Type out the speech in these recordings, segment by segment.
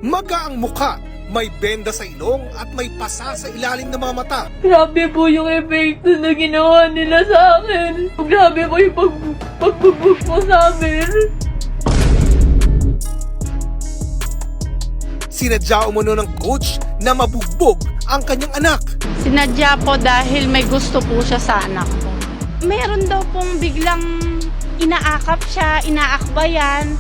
Maga ang mukha, may benda sa ilong at may pasa sa ilalim ng mga mata. Grabe po yung epekto na ginawa nila sa akin. Grabe po yung pagbubog po sa amin. Sinadya umano ng coach na mabugbog ang kanyang anak. Sinadya po dahil may gusto po siya sa anak ko. Meron daw pong biglang inaakap siya, inaakbayan,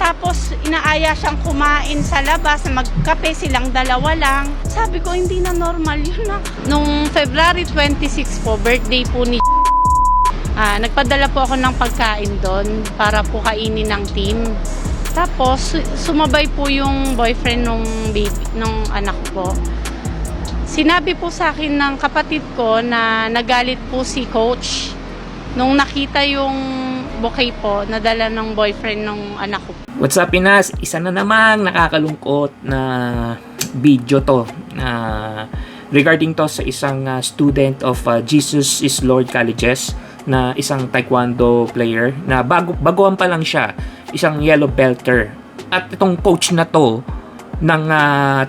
tapos inaaya siyang kumain sa labas, magkape silang dalawa lang. Sabi ko, hindi na normal yun na. Nung February 26 po, birthday po ni nagpadala po ako ng pagkain doon para po kainin ng team. Tapos, sumabay po yung boyfriend nung anak ko. Sinabi po sa akin ng kapatid ko na nagalit po si coach nung nakita yung bouquet po na dala ng boyfriend ng anak ko. What's up, Pinas? Isa na namang nakakalungkot na video to regarding to sa isang student of Jesus is Lord Colleges na isang taekwondo player na baguhan pa lang siya, isang yellow belter. At itong coach na to ng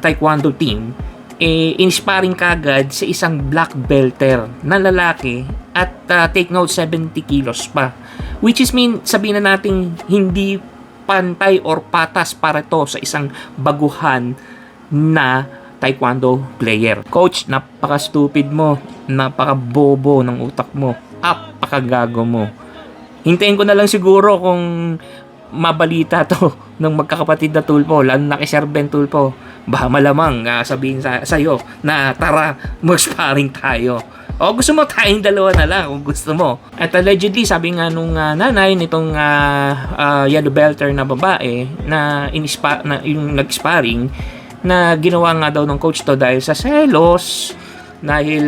taekwondo team in-sparring kagad sa isang black belter na lalaki at take note 70 kilos pa, which is sabihin na natin hindi pantay or patas para to sa isang baguhan na taekwondo player. Coach, napaka-stupid mo, napaka-bobo ng utak mo, apakagago mo. Hintayin ko na lang siguro kung mabalita to ng magkakapatid na tulpo, lalo na kay Serben Tulpo. Baka malamang sabihin sa'yo na tara, mag-sparring tayo. O gusto mo tayong dalawa na lang kung gusto mo. At allegedly, sabi nga nung nanay nitong yellow belter na babae na yung nag-sparring, na ginawa nga daw ng coach to dahil sa selos. Dahil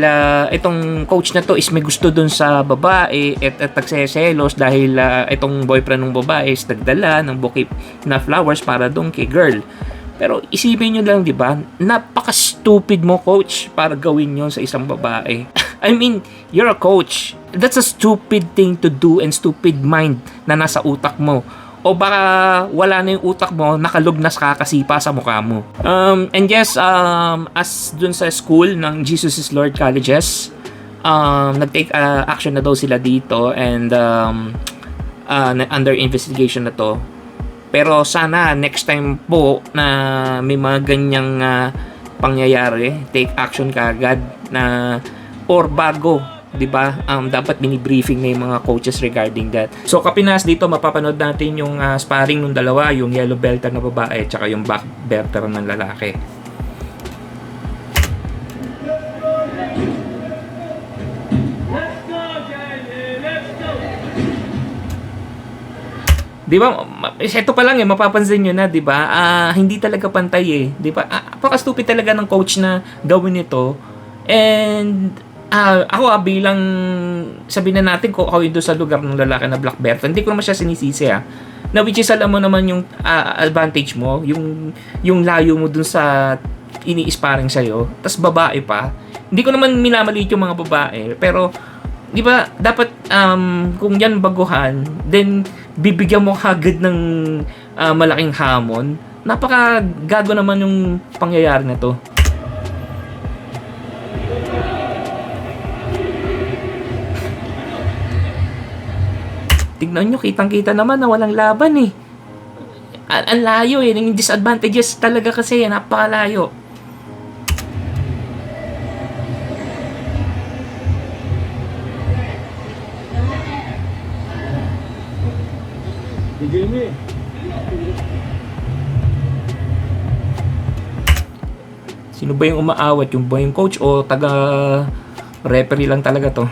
itong coach na to is may gusto dun sa babae at nagseselos dahil itong boyfriend ng babae is nagdala ng bouquet na flowers para dun kay girl. Pero isipin nyo lang, di ba? Napaka-stupid mo, coach, para gawin yon sa isang babae. I mean, you're a coach. That's a stupid thing to do and stupid mind na nasa utak mo. O baka wala na yung utak mo, nakalog na kakasipa sa mukha mo. And yes, as dun sa school ng Jesus is Lord Colleges, nag-take action na daw sila dito and under investigation na to. Pero sana next time po na may mga ganyang pangyayari, take action kaagad na or bago, 'di ba? Dapat bini-briefing na yung mga coaches regarding that. So Kapinas, dito mapapanood natin yung sparring ng dalawa, yung yellow belter na babae at saka yung black belter ng lalaki. Di ba? Ito pa lang mapapansin nyo na, di ba? Hindi talaga pantay di ba? Napaka-stupid talaga ng coach na gawin ito. And ako bilang sabihin na natin ko ako ito sa lugar ng lalaki na black belt, hindi ko naman siya sinisisi na which is alam mo naman yung advantage mo, yung layo mo dun sa ini-sparring sa'yo, tas babae pa. Hindi ko naman minamaliit yung mga babae, pero di ba dapat kung yan baguhan, then bibigyan mo agad ng malaking hamon. Napaka-gago naman yung pangyayari na to. Tignan nyo, kitang-kita naman na walang laban Ang layo yung disadvantages talaga kasi napakalayo. Sino ba yung umaawat? Yung ba yung coach o taga-referee lang talaga to?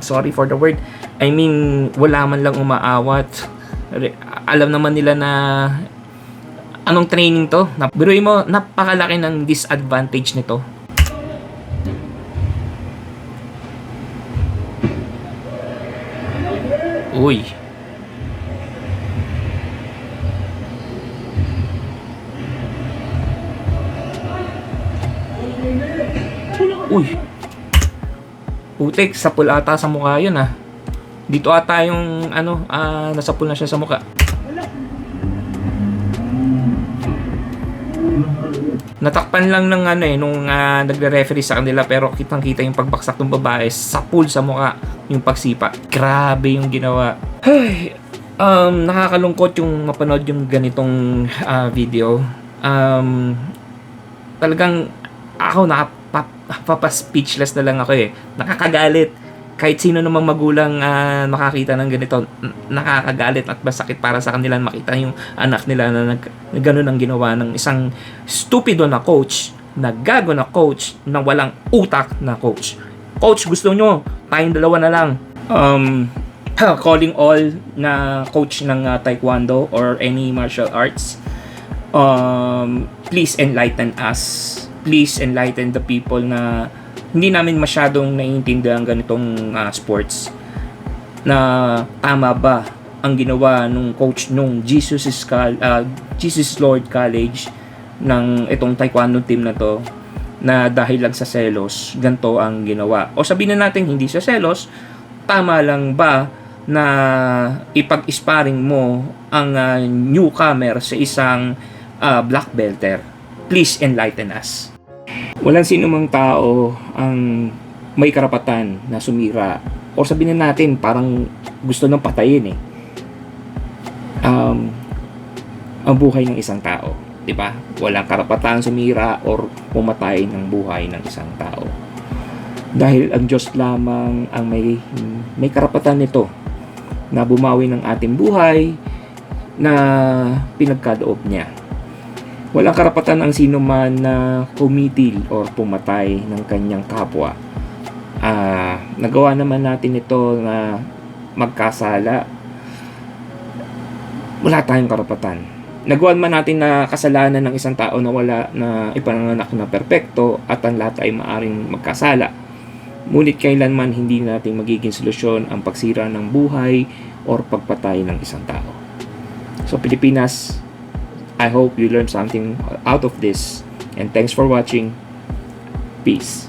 Sorry for the word. I mean, wala man lang umaawat. Alam naman nila na anong training to. Biruin mo, napakalaki ng disadvantage nito. Uy. Uy! Putik, sapul ata sa mukha yun ah. Dito ata yung nasapul na siya sa mukha. Natakpan lang ng nung nagre-referee sa kanila, pero kitang-kita yung pagbaksak ng babae, sapul sa mukha yung pagsipa. Grabe yung ginawa. Ay, nakakalungkot yung mapanood yung ganitong video. Talagang ako nakapapa-speechless na lang ako eh. Nakakagalit. Kahit sino namang magulang makakita ng ganito, nakakagalit at masakit para sa kanila makita yung anak nila na gano'n ang ginawa ng isang stupido na coach, na gago na coach, na walang utak na coach. Coach, gusto nyo, tayong dalawa na lang. Calling all na coach ng taekwondo or any martial arts, please enlighten us. Please enlighten the people na hindi namin masyadong naiintindihan ganitong sports, na tama ba ang ginawa nung coach nung Jesus is Lord College ng itong taekwondo team na to, na dahil lang sa selos ganito ang ginawa. O sabihin na natin hindi sa selos, tama lang ba na ipag-sparring mo ang newcomer sa isang black belter? Please enlighten us. Walang sino mang tao ang may karapatan na sumira, o sabihin na natin parang gusto nang patayin ang buhay ng isang tao, 'di ba? Walang karapatan sumira or pumatay ng buhay ng isang tao. Dahil ang Diyos lamang ang may karapatan nito na bumawi ng ating buhay na pinagkaloob niya. Walang karapatan ang sino man na kumitil or pumatay ng kanyang kapwa. Nagawa naman natin ito na magkasala. Wala tayong karapatan. Nagawa man natin na kasalanan ng isang tao na wala na ipananganak na perpekto at ang lahat ay maaring magkasala. Ngunit kailanman hindi natin magiging solusyon ang pagsira ng buhay or pagpatay ng isang tao. So Pilipinas, I hope you learned something out of this, and thanks for watching. Peace.